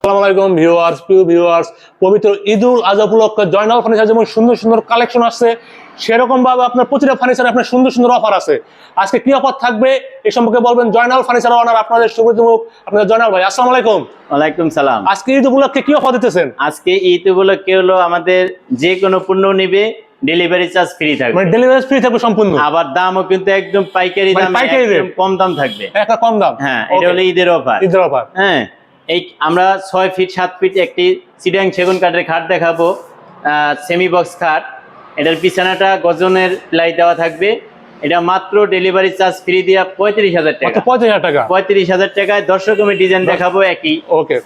আসসালামু আলাইকুম ভিউয়ার্স, প্রিয় ভিউয়ার্স, পবিত্র ঈদুল আজহা উপলক্ষে জয়নাল ফার্নিচার যেমন সুন্দর সুন্দর কালেকশন আসছে, সেরকম ভাবে আপনার প্রতিটা ফার্নিচারে আপনার সুন্দর সুন্দর অফার আছে। আজকে কি অফার থাকবে এই সম্পর্কে বলবেন জয়নাল ফার্নিচার ওনার, আপনাদের সুবিধামুখ আপনাদের জয়নাল ভাই। আসসালামু আলাইকুম। ওয়ালাইকুম সালাম। আজকে ঈদ উপলক্ষে কি অফার দিতেছেন? আজকে ঈদ উপলক্ষে হলো আমাদের যে কোনো পণ্য নিবে ডেলিভারি চার্জ ফ্রি থাকবে, মানে ডেলিভারি ফ্রি থাকবে সম্পূর্ণ, আবার দামও কিন্তু একদম পাইকারি দামে, একদম কম দাম থাকবে, একটা কম দাম। হ্যাঁ, এটা হলো ঈদের অফার। ঈদের অফার, হ্যাঁ। এই আমরা 6 ফিট 7 ফিট একটি চিটাং সেগুন কাঠের খাট দেখাবো, সেমি বক্স খাট। এটার বিছানাটা গজনের প্লাই দেওয়া থাকবে। এটা মাত্র ডেলিভারি চার্জ ফ্রি দিয়া 35,000 টাকা। 35,000 টাকা। 35,000 টাকায় 10 রকমের ডিজাইন দেখাবো একই। ওকে,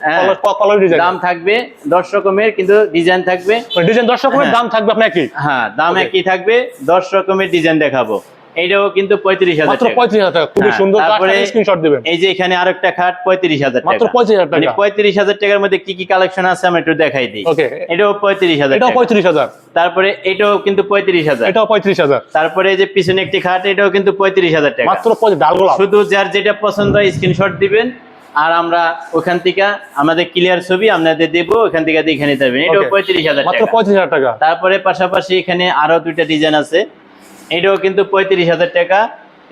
কালার ডিজাইন দাম থাকবে 10 রকমের, কিন্তু ডিজাইন থাকবে ডিজাইন 10 রকমের, দাম থাকবে আপনার একই। হ্যাঁ, দাম একই থাকবে, 10 রকমের ডিজাইন দেখাবো। এইটাও কিন্তু 35,000 মাত্র 35,000 টাকা। খুবই সুন্দর। তারপরে স্ক্রিনশট দিবেন। এই যে এখানে আরেকটা খাট 35,000 টাকা। মাত্র 35,000 টাকা। 35,000 টাকার মধ্যে কি কি কালেকশন আছে আমরা একটু দেখাই দিই। ওকে, এটাও 35,000 এটাও টাকা। 35,000। তারপরে এটাও কিন্তু 35,000। এটাও 35,000। তারপরে এই যে পিছনে একটি খাট, এটাও কিন্তু 35,000 টাকা। মাত্র 35 ডালগোলা। শুধু যার যেটা পছন্দ হয় স্ক্রিনশট দিবেন, আর আমরা ওখান থেকে আমাদের ক্লিয়ার ছবি আপনাদের দেব, ওখান থেকে দেখে নিতে পারবেন। এটাও 35,000 টাকা। মাত্র 35,000 টাকা। তারপরে পাশাপাশি এখানে আরো দুইটা ডিজাইন আছে, এটাও কিন্তু 35,000 টাকা।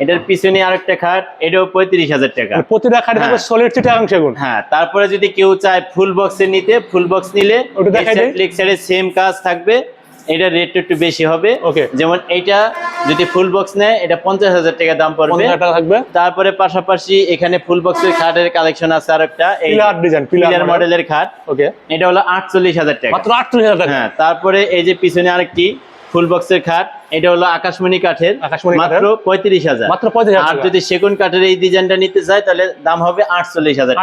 এটার পিছনে আরেকটা খাট, এটাও 35,000 টাকা। প্রতিটা খাটে থাকবে সলিড চিটাং সেগুন। হ্যাঁ, তারপরে যদি কেউ চায় ফুল বক্সে নিতে, ফুল বক্স নিলে ওটা দেখাই দেই। লেগ সাইডে সেম কাজ থাকবে, এটা রেট একটু বেশি হবে। ওকে, যেমন এইটা যদি ফুল বক্স নেয়, এটা 50,000 টাকা দাম পড়বে। 50,000 টাকা থাকবে। তারপরে পাশাপাশি এখানে ফুল বক্সের খাটের কালেকশন আছে আরেকটা, এই পিলার ডিজাইন, পিলার মডেলের খাট। ওকে, এটা হলো 48,000 টাকা। মাত্র 48,000 টাকা। হ্যাঁ, তারপরে এই যে পিছনে আরেকটি ফুল বক্সের খাট, এটা হলো আকাশমণি কাঠের, মাত্র 35,000। মাত্র 35,000 আর যদি সেগুন কাঠের এই ডিজাইনটা নিতে চায়, তাহলে দাম হবে 48,000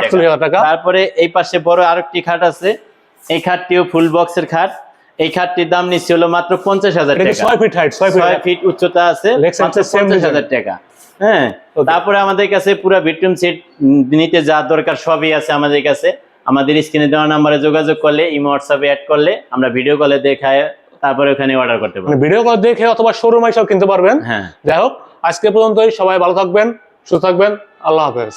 টাকা। তারপরে এই পাশে বড় আরেকটি খাট আছে, এই খাটটিও ফুল বক্সের খাট। এই খাটটির দাম নিচ্ছে হলো মাত্র 50,000 টাকা। 6 ফিট হাইট, 6 ফিট উচ্চতা আছে, মাত্র 50,000 টাকা। হ্যাঁ, তারপরে আমাদের কাছে পুরো বেডরুম সেট নিতে যা দরকার সবই আছে আমাদের কাছে। আমাদের স্ক্রিনে দেওয়া নাম্বারে যোগাযোগ করলে, ইমো হোয়াটসঅ্যাপে অ্যাড করলে আমরা ভিডিও কলে দেখায় তারপরে ওখানে অর্ডার করতে পারবেন। ভিডিও কল দেখে অথবা শোরুমে এসেও কিনতে পারবেন। হ্যাঁ, যাই হোক, আজকে পর্যন্তই। সবাই ভালো থাকবেন, সুস্থ থাকবেন। আল্লাহ হাফেজ।